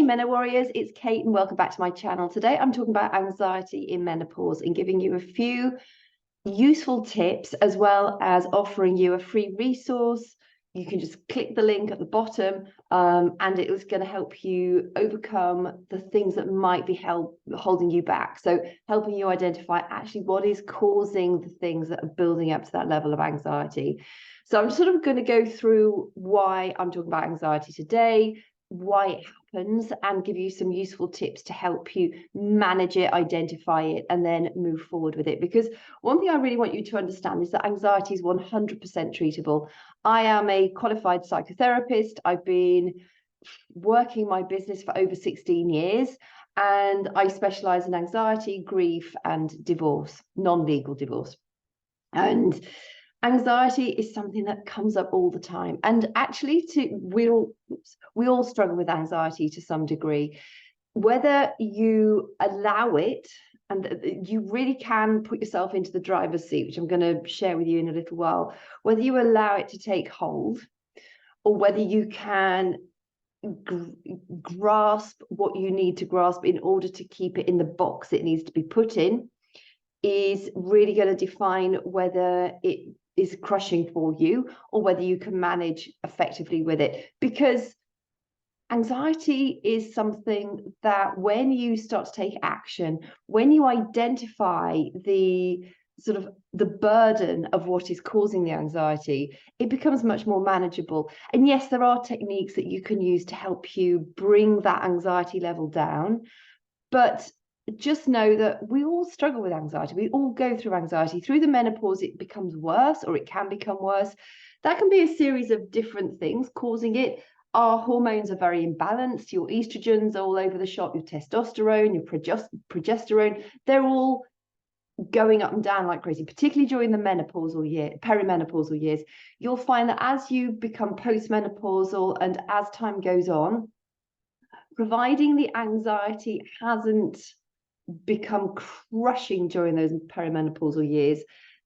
Meno Warriors, it's Kate and welcome back to my channel. Today I'm talking about anxiety in menopause and giving you a few useful tips, as well as offering you a free resource. You can just click the link at the bottom and it is going to help you overcome the things that might be holding you back. So helping you identify actually what is causing the things that are building up to that level of anxiety. So I'm sort of going to go through why I'm talking about anxiety today, why it happens, and give you some useful tips to help you manage it, identify it, and then move forward with it. Because one thing I really want you to understand is that anxiety is 100% treatable. I am a qualified psychotherapist. I've been working my business for over 16 years, and I specialize in anxiety, grief, and divorce, non-legal divorce. And anxiety is something that comes up all the time, and actually we all struggle with anxiety to some degree. Whether you allow it, and you really can put yourself into the driver's seat, which I'm going to share with you in a little while, whether you allow it to take hold or whether you can grasp what you need to grasp in order to keep it in the box it needs to be put in, is really going to define whether it is crushing for you or whether you can manage effectively with it. Because anxiety is something that when you start to take action, when you identify the burden of what is causing the anxiety, it becomes much more manageable. And yes, there are techniques that you can use to help you bring that anxiety level down, but just know that we all struggle with anxiety. We all go through anxiety. Through the menopause, it becomes worse, or it can become worse. That can be a series of different things causing it. Our hormones are very imbalanced. Your estrogens are all over the shop, your testosterone, your progesterone, they're all going up and down like crazy, particularly during the perimenopausal years. You'll find that as you become postmenopausal and as time goes on, providing the anxiety hasn't become crushing during those perimenopausal years,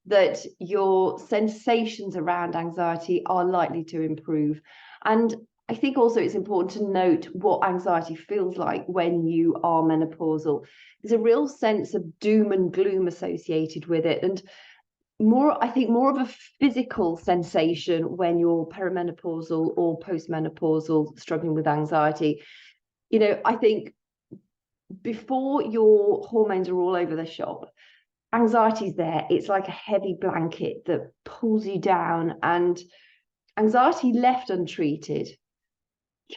that your sensations around anxiety are likely to improve. And I think also it's important to note what anxiety feels like when you are menopausal. There's a real sense of doom and gloom associated with it, and more of a physical sensation when you're perimenopausal or postmenopausal, struggling with anxiety. You know, I think before your hormones are all over the shop, anxiety's there. It's like a heavy blanket that pulls you down, and anxiety left untreated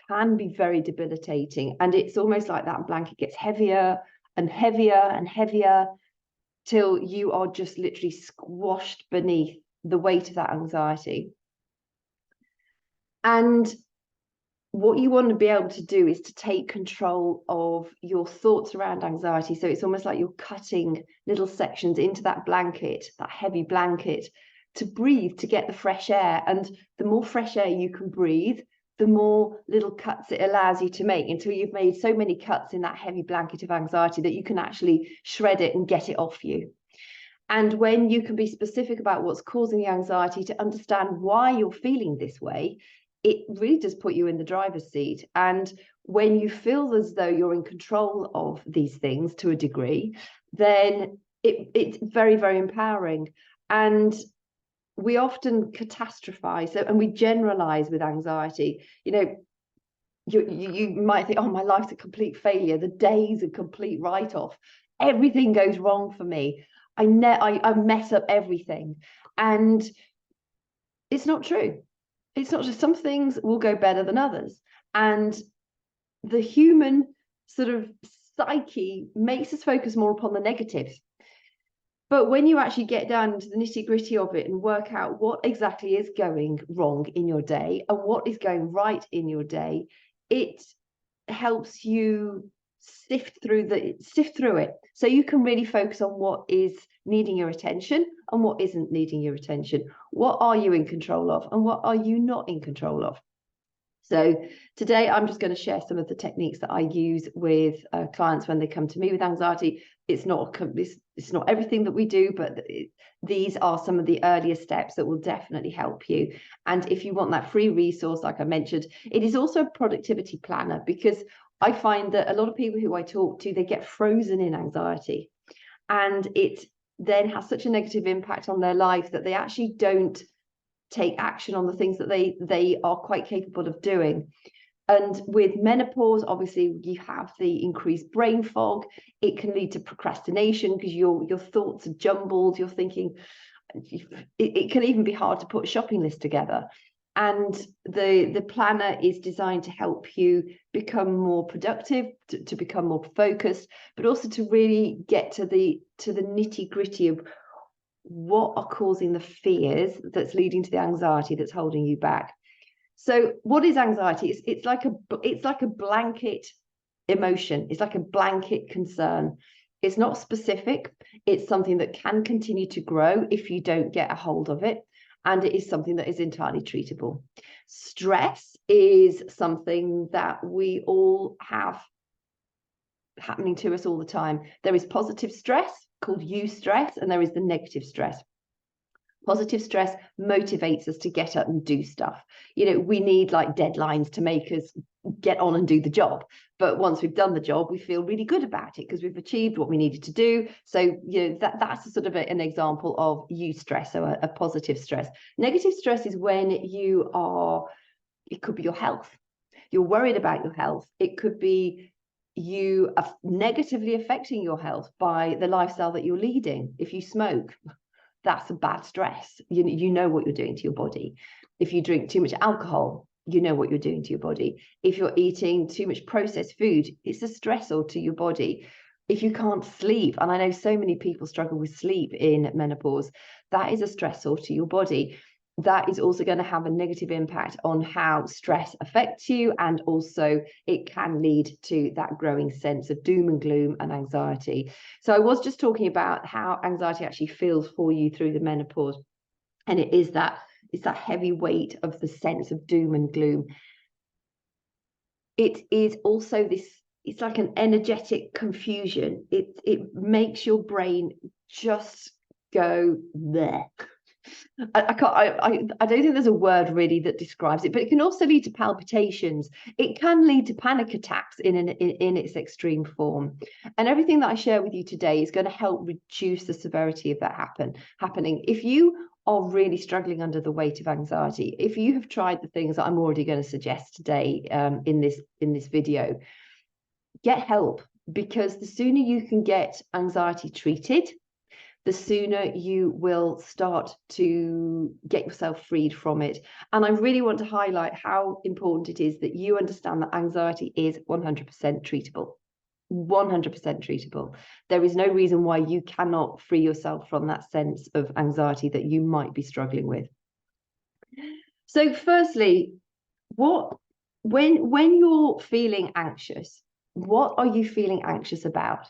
can be very debilitating. And it's almost like that blanket gets heavier and heavier and heavier till you are just literally squashed beneath the weight of that anxiety. And what you want to be able to do is to take control of your thoughts around anxiety. So it's almost like you're cutting little sections into that blanket, that heavy blanket, to breathe, to get the fresh air. And the more fresh air you can breathe, the more little cuts it allows you to make, until you've made so many cuts in that heavy blanket of anxiety that you can actually shred it and get it off you. And when you can be specific about what's causing the anxiety, to understand why you're feeling this way, it really does put you in the driver's seat. And when you feel as though you're in control of these things to a degree, then it's very, very empowering. And we often catastrophize, and we generalize with anxiety. You know, you might think, oh, my life's a complete failure. The day's a complete write-off. Everything goes wrong for me. I mess up everything. And it's not true. It's not just, some things will go better than others. And the human sort of psyche makes us focus more upon the negatives. But when you actually get down into the nitty-gritty of it and work out what exactly is going wrong in your day and what is going right in your day, it helps you sift through it, so you can really focus on what is needing your attention and what isn't needing your attention. What are you in control of and what are you not in control of? So today I'm just going to share some of the techniques that I use with clients when they come to me with anxiety. It's not everything that we do, but these are some of the earlier steps that will definitely help you. And if you want that free resource, like I mentioned, it is also a productivity planner, because I find that a lot of people who I talk to, they get frozen in anxiety, and it then has such a negative impact on their life that they actually don't take action on the things that they are quite capable of doing. And with menopause, obviously, you have the increased brain fog. It can lead to procrastination because your thoughts are jumbled. You're thinking, it can even be hard to put a shopping list together. And the planner is designed to help you become more productive, to become more focused, but also to really get to the nitty gritty of what are causing the fears that's leading to the anxiety that's holding you back. So what is anxiety? It's like a blanket emotion. It's like a blanket concern. It's not specific. It's something that can continue to grow if you don't get a hold of it. And it is something that is entirely treatable. Stress is something that we all have happening to us all the time. There is positive stress called eustress, and there is the negative stress. Positive stress motivates us to get up and do stuff. We need like deadlines to make us get on and do the job. But once we've done the job, we feel really good about it because we've achieved what we needed to do. So, that's a sort of an example of eustress, so a positive stress. Negative stress is when it could be your health. You're worried about your health. It could be you are negatively affecting your health by the lifestyle that you're leading. If you smoke, that's a bad stress. You know what you're doing to your body. If you drink too much alcohol, you know what you're doing to your body. If you're eating too much processed food, it's a stressor to your body. If you can't sleep, and I know so many people struggle with sleep in menopause, that is a stressor to your body. That is also going to have a negative impact on how stress affects you, and also it can lead to that growing sense of doom and gloom and anxiety. So I was just talking about how anxiety actually feels for you through the menopause, and it's that heavy weight of the sense of doom and gloom. It is also it's like an energetic confusion. It makes your brain just go there. I don't think there's a word really that describes it, but it can also lead to palpitations. It can lead to panic attacks in its extreme form. And everything that I share with you today is going to help reduce the severity of that happening. If you are really struggling under the weight of anxiety, if you have tried the things that I'm already going to suggest today in this video, get help, because the sooner you can get anxiety treated, the sooner you will start to get yourself freed from it. And I really want to highlight how important it is that you understand that anxiety is 100% treatable. 100% treatable. There is no reason why you cannot free yourself from that sense of anxiety that you might be struggling with. So firstly, when you're feeling anxious, what are you feeling anxious about?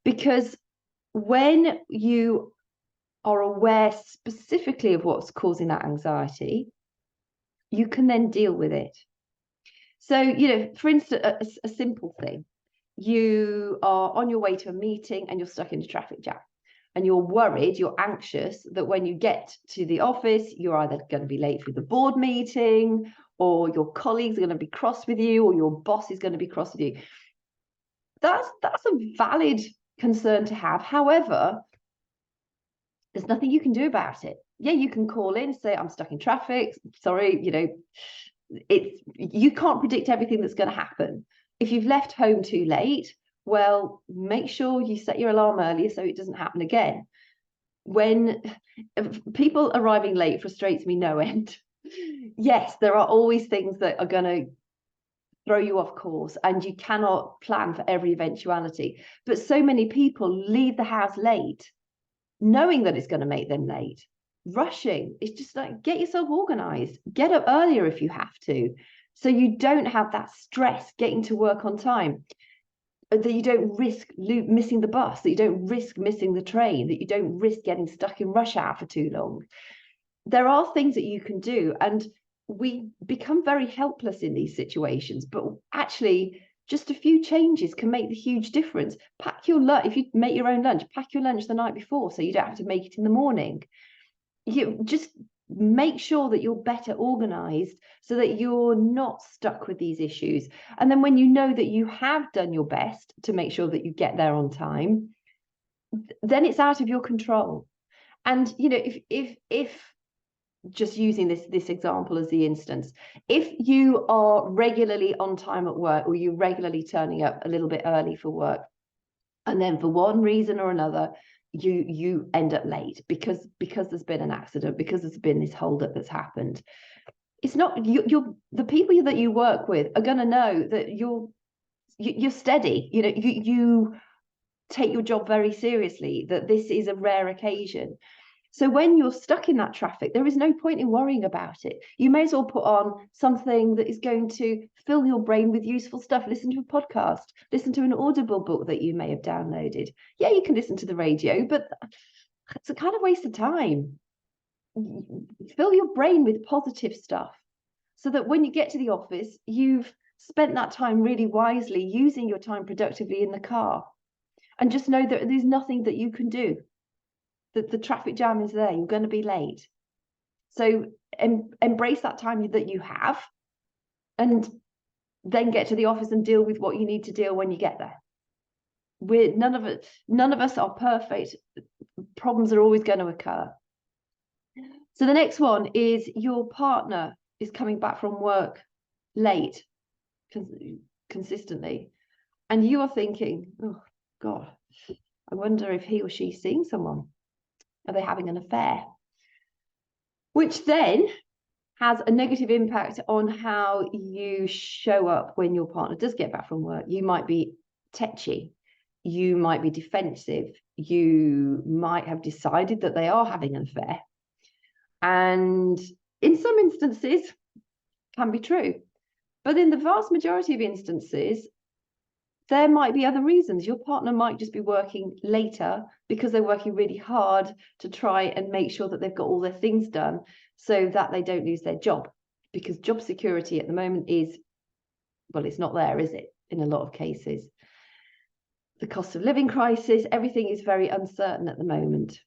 Because when you are aware specifically of what's causing that anxiety, you can then deal with it. So, for instance, a simple thing. You are on your way to a meeting and you're stuck in a traffic jam. And you're worried, you're anxious that when you get to the office, you're either going to be late for the board meeting, or your colleagues are going to be cross with you, or your boss is going to be cross with you. That's a valid concern to have. However, there's nothing you can do about it. Yeah, you can call in, say, I'm stuck in traffic. Sorry, you can't predict everything that's going to happen. If you've left home too late, well, make sure you set your alarm earlier so it doesn't happen again. When people arriving late frustrates me no end. Yes, there are always things that are going to throw you off course, and you cannot plan for every eventuality. But so many people leave the house late, knowing that it's going to make them late, rushing. It's just like, get yourself organized, get up earlier if you have to, so you don't have that stress getting to work on time, that you don't risk missing the bus, that you don't risk missing the train, that you don't risk getting stuck in rush hour for too long. There are things that you can do, and we become very helpless in these situations, but actually just a few changes can make the huge difference. Pack your lunch. If you make your own lunch, pack your lunch the night before so you don't have to make it in the morning. You just make sure that you're better organized so that you're not stuck with these issues. And then when you know that you have done your best to make sure that you get there on time, then it's out of your control. And you know, if just using this example as the instance, if you are regularly on time at work, or you're regularly turning up a little bit early for work, and then for one reason or another you end up late because there's been an accident, because there's been this holdup that's happened, it's not you're the people that you work with are going to know that you're steady. You know, you take your job very seriously, that this is a rare occasion. So when you're stuck in that traffic, there is no point in worrying about it. You may as well put on something that is going to fill your brain with useful stuff. Listen to a podcast, listen to an Audible book that you may have downloaded. Yeah, you can listen to the radio, but it's a kind of waste of time. Fill your brain with positive stuff so that when you get to the office, you've spent that time really wisely, using your time productively in the car. And just know that there's nothing that you can do. That the traffic jam is there, you're going to be late. So embrace that time that you have, and then get to the office and deal with what you need to deal when you get there. None of us are perfect. Problems are always going to occur. So the next one is your partner is coming back from work late consistently, and you are thinking, oh God, I wonder if he or she's seeing someone. Are they having an affair? Which then has a negative impact on how you show up when your partner does get back from work. You might be tetchy, you might be defensive, you might have decided that they are having an affair. And in some instances, can be true. But in the vast majority of instances, there might be other reasons. Your partner might just be working later because they're working really hard to try and make sure that they've got all their things done so that they don't lose their job. Because job security at the moment is, well, it's not there, is it? In a lot of cases. The cost of living crisis, everything is very uncertain at the moment.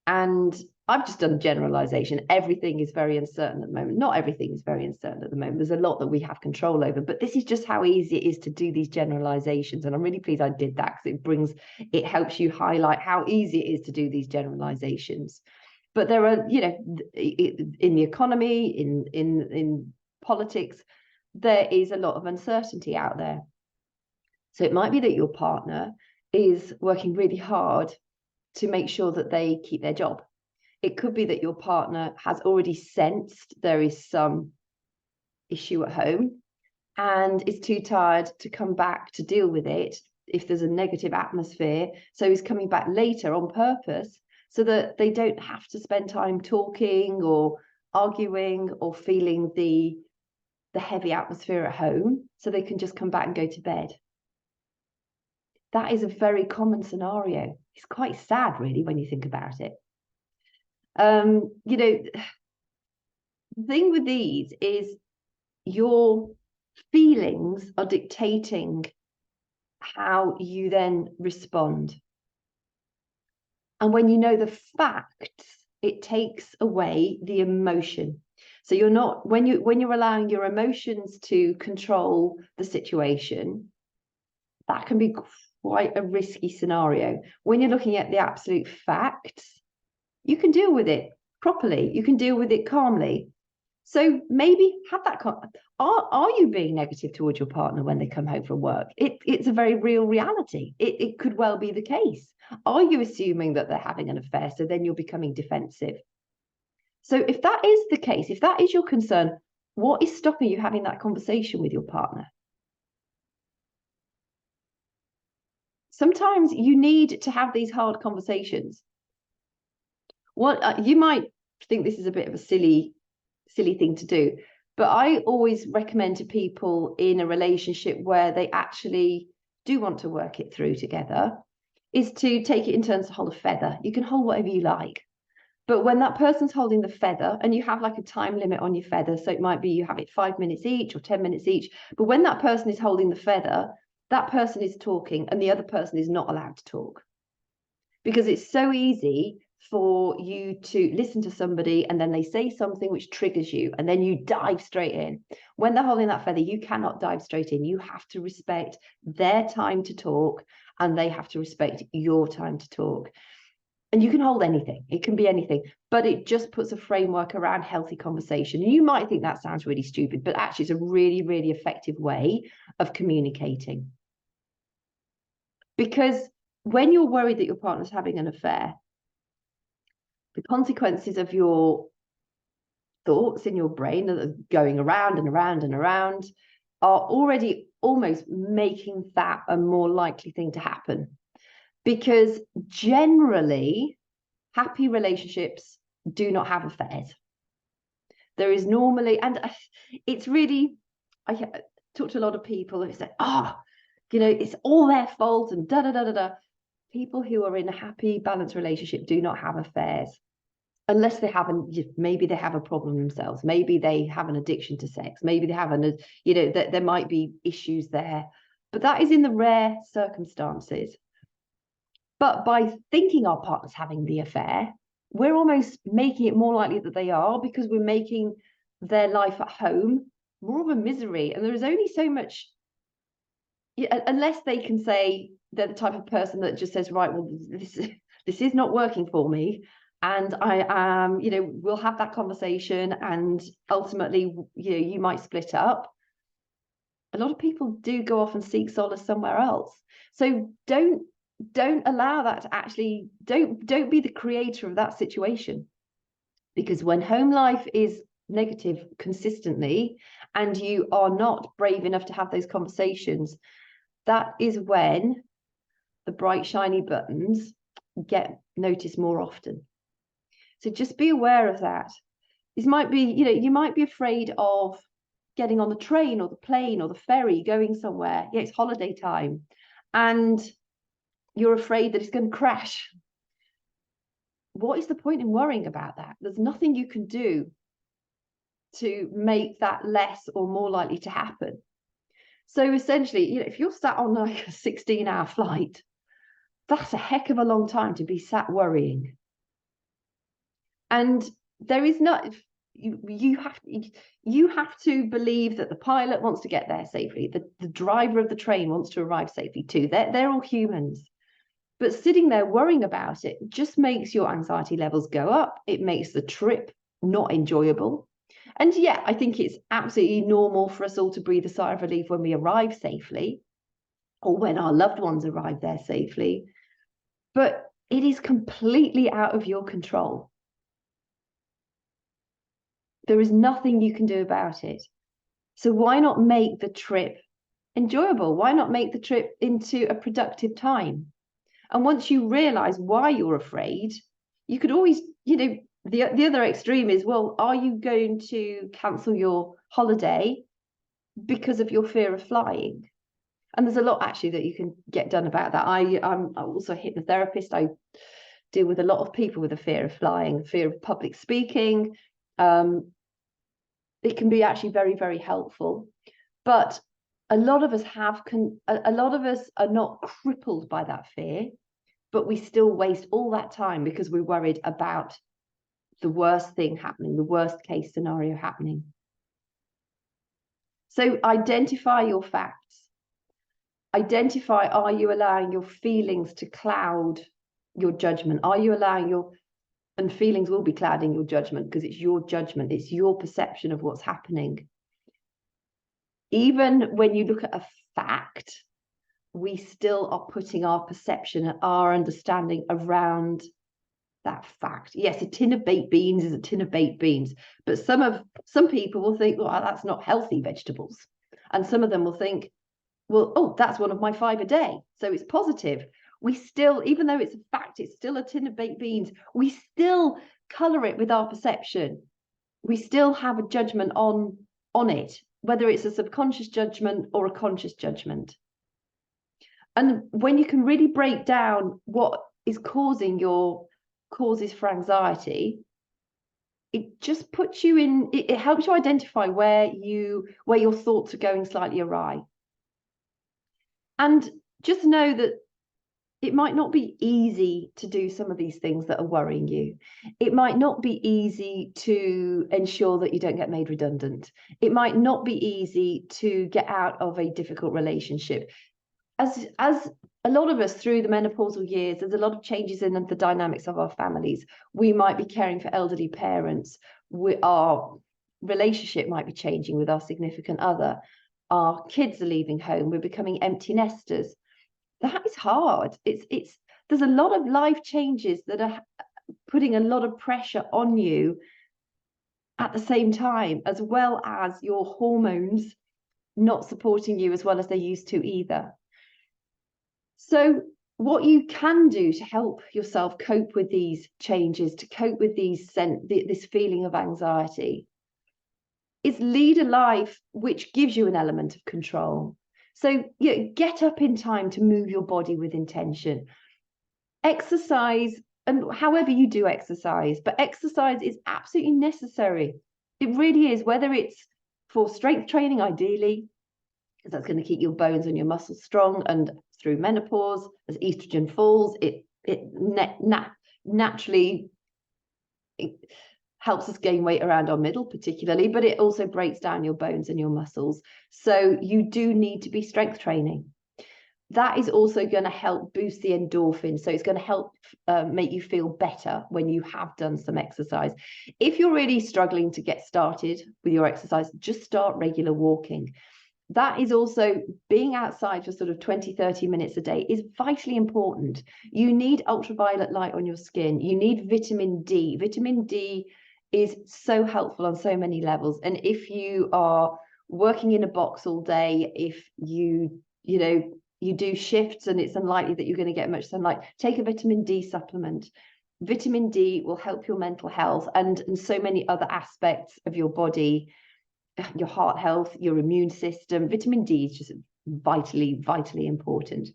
And I've just done a generalization. Everything is very uncertain at the moment. Not everything is very uncertain at the moment. There's a lot that we have control over, but this is just how easy it is to do these generalizations. And I'm really pleased I did that, because it helps you highlight how easy it is to do these generalizations. But there are, you know, in the economy, in politics, there is a lot of uncertainty out there. So it might be that your partner is working really hard to make sure that they keep their job. It could be that your partner has already sensed there is some issue at home and is too tired to come back to deal with it if there's a negative atmosphere. So he's coming back later on purpose so that they don't have to spend time talking or arguing or feeling the heavy atmosphere at home, so they can just come back and go to bed. That is a very common scenario. It's quite sad, really, when you think about it. You know, the thing with these is your feelings are dictating how you then respond. And when you know the facts, it takes away the emotion. So you're not, when you're allowing your emotions to control the situation, that can be quite a risky scenario. When you're looking at the absolute facts, you can deal with it properly. You can deal with it calmly. So maybe have that. Are you being negative towards your partner when they come home from work? It's a very real reality. It could well be the case. Are you assuming that they're having an affair? So then you're becoming defensive. So if that is the case, if that is your concern, what is stopping you having that conversation with your partner? Sometimes you need to have these hard conversations. What you might think this is a bit of a silly thing to do, but I always recommend to people in a relationship where they actually do want to work it through together is to take it in turns to hold a feather. You can hold whatever you like, but when that person's holding the feather, and you have like a time limit on your feather, so it might be you have it 5 minutes each or 10 minutes each, but when that person is holding the feather, that person is talking and the other person is not allowed to talk, because it's so easy for you to listen to somebody and then they say something which triggers you and then you dive straight in. When they're holding that feather, you cannot dive straight in. You have to respect their time to talk and they have to respect your time to talk. And you can hold anything. It can be anything, but it just puts a framework around healthy conversation. And you might think that sounds really stupid, but actually it's a really, really effective way of communicating. Because when you're worried that your partner's having an affair, the consequences of your thoughts in your brain that are going around and around and around are already almost making that a more likely thing to happen. Because generally, happy relationships do not have affairs. There is normally, and it's really, I talk to a lot of people who say, it's all their fault and da-da-da-da-da. People who are in a happy, balanced relationship do not have affairs. Unless maybe they have a problem themselves. Maybe they have an addiction to sex. Maybe they have there might be issues there. But that is in the rare circumstances. But by thinking our partner's having the affair, we're almost making it more likely that they are, because we're making their life at home more of a misery. And there is only so much, unless they can say they're the type of person that just says, right, well, this is not working for me. And I am, we'll have that conversation and ultimately, you might split up. A lot of people do go off and seek solace somewhere else. So don't allow that to actually, don't be the creator of that situation. Because when home life is negative consistently and you are not brave enough to have those conversations, that is when the bright, shiny buttons get noticed more often. So just be aware of that. This might be, you might be afraid of getting on the train or the plane or the ferry going somewhere. Yeah, it's holiday time. And you're afraid that it's going to crash. What is the point in worrying about that? There's nothing you can do to make that less or more likely to happen. So essentially, if you're sat on like a 16-hour flight, that's a heck of a long time to be sat worrying. And there is not, you have to believe that the pilot wants to get there safely. The driver of the train wants to arrive safely too. They're all humans. But sitting there worrying about it just makes your anxiety levels go up. It makes the trip not enjoyable. And yeah, I think it's absolutely normal for us all to breathe a sigh of relief when we arrive safely or when our loved ones arrive there safely. But it is completely out of your control. There is nothing you can do about it. So why not make the trip enjoyable? Why not make the trip into a productive time? And once you realize why you're afraid, you could always, the other extreme is, well, are you going to cancel your holiday because of your fear of flying? And there's a lot actually that you can get done about that. I'm also a hypnotherapist. I deal with a lot of people with a fear of flying, fear of public speaking. It can be actually very, very helpful. But a lot of us are not crippled by that fear, but we still waste all that time because we're worried about the worst thing happening, the worst case scenario happening. So identify your facts. Identify, are you allowing your feelings to cloud your judgment? Are you allowing and feelings will be clouding your judgment because it's your judgment, it's your perception of what's happening. Even when you look at a fact, we still are putting our perception and our understanding around that fact. Yes, a tin of baked beans is a tin of baked beans, but some people will think, well, that's not healthy vegetables. And some of them will think, well, oh, that's one of my 5 a day, so it's positive. We still, even though it's a fact, it's still a tin of baked beans, we still color it with our perception. We still have a judgment on it, whether it's a subconscious judgment or a conscious judgment. And when you can really break down what is causing your causes for anxiety, it just puts you in, it helps you identify where your thoughts are going slightly awry. And just know that It might not be easy to do some of these things that are worrying you. It might not be easy to ensure that you don't get made redundant. It might not be easy to get out of a difficult relationship. As a lot of us through the menopausal years, there's a lot of changes in the dynamics of our families. We might be caring for elderly parents. Our relationship might be changing with our significant other. Our kids are leaving home. We're becoming empty nesters. That is hard. There's a lot of life changes that are putting a lot of pressure on you at the same time, as well as your hormones not supporting you as well as they used to either. So what you can do to help yourself cope with these changes, to cope with this feeling of anxiety, is lead a life which gives you an element of control. So get up in time to move your body with intention. Exercise, and however you do exercise, but exercise is absolutely necessary. It really is, whether it's for strength training, ideally, because that's going to keep your bones and your muscles strong. And through menopause, as estrogen falls, it naturally helps us gain weight around our middle particularly, but it also breaks down your bones and your muscles. So you do need to be strength training. That is also going to help boost the endorphins. So it's going to help make you feel better when you have done some exercise. If you're really struggling to get started with your exercise, just start regular walking. That is also being outside for sort of 20-30 minutes a day is vitally important. You need ultraviolet light on your skin. You need vitamin D. Vitamin D is so helpful on so many levels. And if you are working in a box all day, if you do shifts and it's unlikely that you're going to get much sunlight, take a vitamin D supplement. Vitamin D will help your mental health and so many other aspects of your body, your heart health, your immune system. Vitamin D is just vitally important.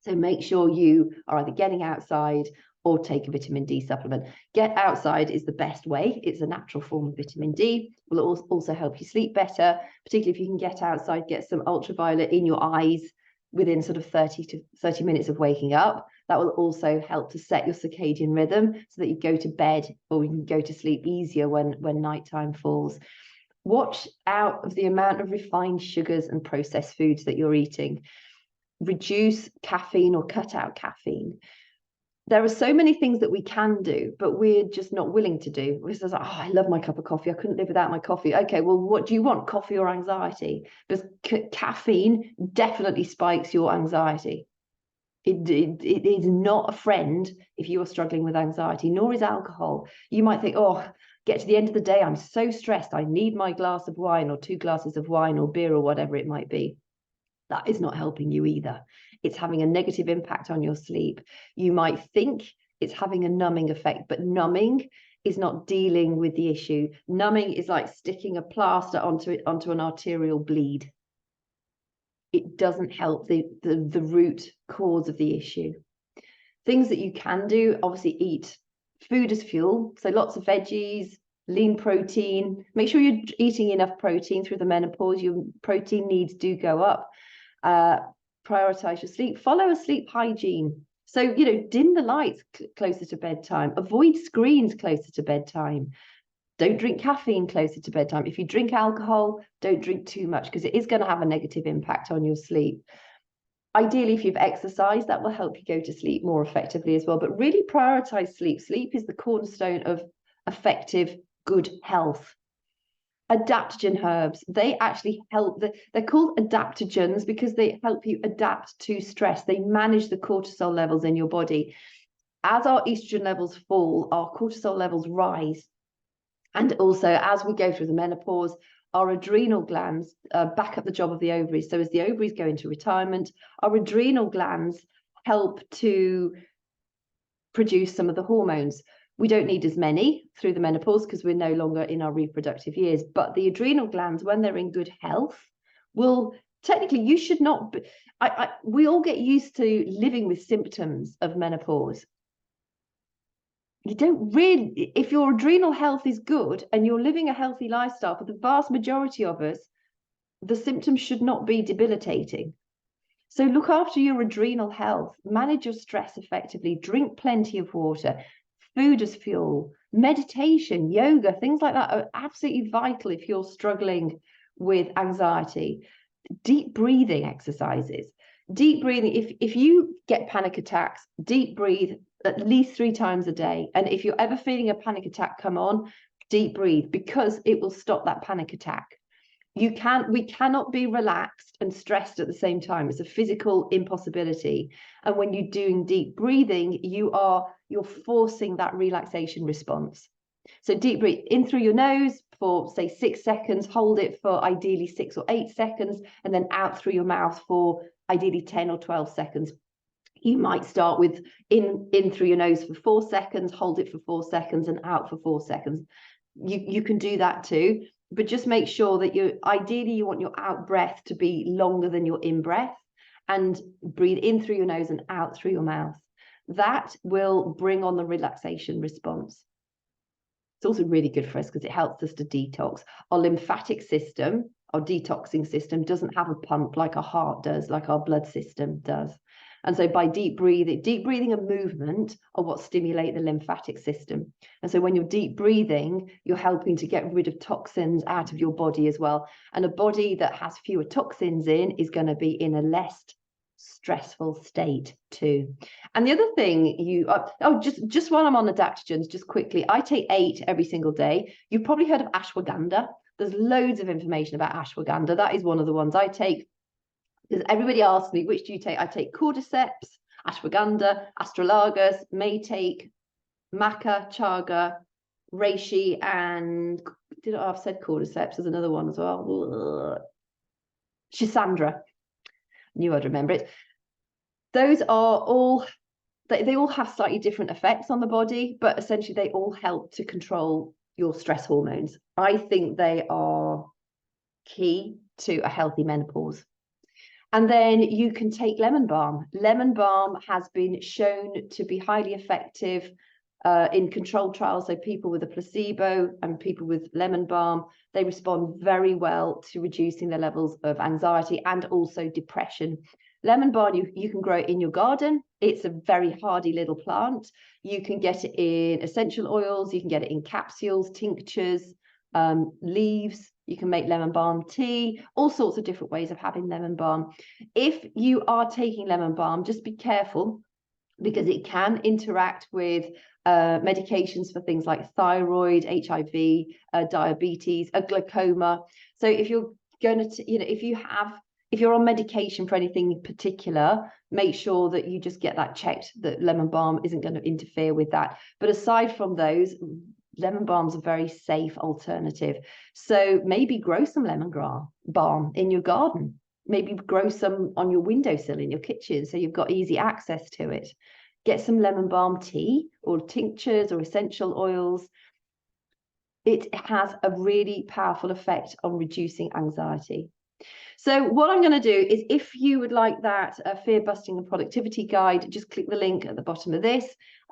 So make sure you are either getting outside or take a vitamin D supplement. Get outside is the best way. It's a natural form of vitamin D. Will also help you sleep better, particularly if you can get outside, get some ultraviolet in your eyes within sort of 30 minutes of waking up. That will also help to set your circadian rhythm so that you go to bed or you can go to sleep easier when nighttime falls. Watch out of the amount of refined sugars and processed foods that you're eating. Reduce caffeine or cut out caffeine. There are so many things that we can do, but we're just not willing to do. We're just like, oh, I love my cup of coffee. I couldn't live without my coffee. Okay, well, what do you want, coffee or anxiety? Because caffeine definitely spikes your anxiety. It is not a friend if you are struggling with anxiety, nor is alcohol. You might think, oh, get to the end of the day, I'm so stressed, I need my glass of wine or 2 glasses of wine or beer or whatever it might be. That is not helping you either. It's having a negative impact on your sleep. You might think it's having a numbing effect, but numbing is not dealing with the issue. Numbing is like sticking a plaster onto an arterial bleed. It doesn't help the root cause of the issue. Things that you can do, obviously eat food as fuel. So lots of veggies, lean protein. Make sure you're eating enough protein through the menopause. Your protein needs do go up. Prioritize your sleep. Follow a sleep hygiene. So, dim the lights closer to bedtime. Avoid screens closer to bedtime. Don't drink caffeine closer to bedtime. If you drink alcohol, don't drink too much because it is going to have a negative impact on your sleep. Ideally, if you've exercised, that will help you go to sleep more effectively as well. But really prioritize sleep. Sleep is the cornerstone of effective, good health. Adaptogen herbs, they actually help. They're called adaptogens because they help you adapt to stress. They manage the cortisol levels in your body. As our estrogen levels fall, our cortisol levels rise. And also, as we go through the menopause, our adrenal glands back up the job of the ovaries. So as the ovaries go into retirement, our adrenal glands help to produce some of the hormones. We don't need as many through the menopause because we're no longer in our reproductive years. But the adrenal glands, when they're in good health, will technically, you should not be, we all get used to living with symptoms of menopause. You don't really, if your adrenal health is good and you're living a healthy lifestyle, for the vast majority of us, the symptoms should not be debilitating. So look after your adrenal health, manage your stress effectively, drink plenty of water, food as fuel, meditation, yoga, things like that are absolutely vital if you're struggling with anxiety. Deep breathing exercises. Deep breathing, if you get panic attacks, deep breathe at least 3 times a day. And if you're ever feeling a panic attack come on, deep breathe, because it will stop that panic attack. We cannot be relaxed and stressed at the same time. It's a physical impossibility. And when you're doing deep breathing, you're forcing that relaxation response. So deep breathe in through your nose for say 6 seconds, hold it for ideally 6 or 8 seconds, and then out through your mouth for ideally 10 or 12 seconds. You might start with in through your nose for 4 seconds, hold it for 4 seconds, and out for 4 seconds. You can do that too, but just make sure that ideally you want your out breath to be longer than your in breath, and breathe in through your nose and out through your mouth. That will bring on the relaxation response. It's also really good for us because it helps us to detox. Our lymphatic system, our detoxing system, doesn't have a pump like our heart does, like our blood system does. And so by deep breathing and movement are what stimulate the lymphatic system. And so when you're deep breathing, you're helping to get rid of toxins out of your body as well. And a body that has fewer toxins in is going to be in a less stressful state too. And the other thing just while I'm on adaptogens, just quickly, I take 8 every single day. You've probably heard of ashwagandha. There's loads of information about ashwagandha. That is one of the ones I take, because everybody asks me, which do you take? I take cordyceps, ashwagandha, astragalus, may take maca, chaga, reishi, and I've said cordyceps. There's another one as well. Schisandra. Knew I'd remember it. Those are all, they all have slightly different effects on the body, but essentially they all help to control your stress hormones. I think they are key to a healthy menopause. And then you can take lemon balm. Lemon balm has been shown to be highly effective in controlled trials. So people with a placebo and people with lemon balm, they respond very well to reducing the levels of anxiety and also depression. Lemon balm, you can grow it in your garden. It's a very hardy little plant. You can get it in essential oils. You can get it in capsules, tinctures, leaves. You can make lemon balm tea, all sorts of different ways of having lemon balm. If you are taking lemon balm, just be careful, because it can interact with medications for things like thyroid, HIV, diabetes, glaucoma. So if you're going to, if you're on medication for anything in particular, make sure that you just get that checked, that lemon balm isn't going to interfere with that. But aside from those, lemon balm's a very safe alternative. So maybe grow some lemon balm in your garden. Maybe grow some on your windowsill in your kitchen so you've got easy access to it. Get some lemon balm tea or tinctures or essential oils. It has a really powerful effect on reducing anxiety. So what I'm going to do is, if you would like that fear busting and productivity guide, just click the link at the bottom of this.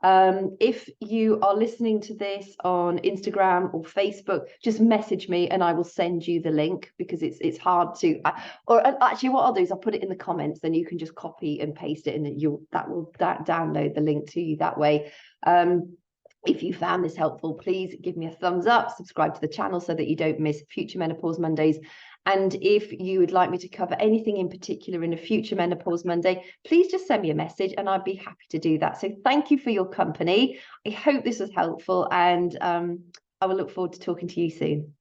If you are listening to this on Instagram or Facebook, just message me and I will send you the link, because it's hard to, or actually what I'll do is I'll put it in the comments, then you can just copy and paste it, and that will download the link to you that way. If you found this helpful, please give me a thumbs up, subscribe to the channel so that you don't miss future Menopause Mondays. And if you would like me to cover anything in particular in a future Menopause Monday, please just send me a message and I'd be happy to do that. So thank you for your company. I hope this was helpful, and I will look forward to talking to you soon.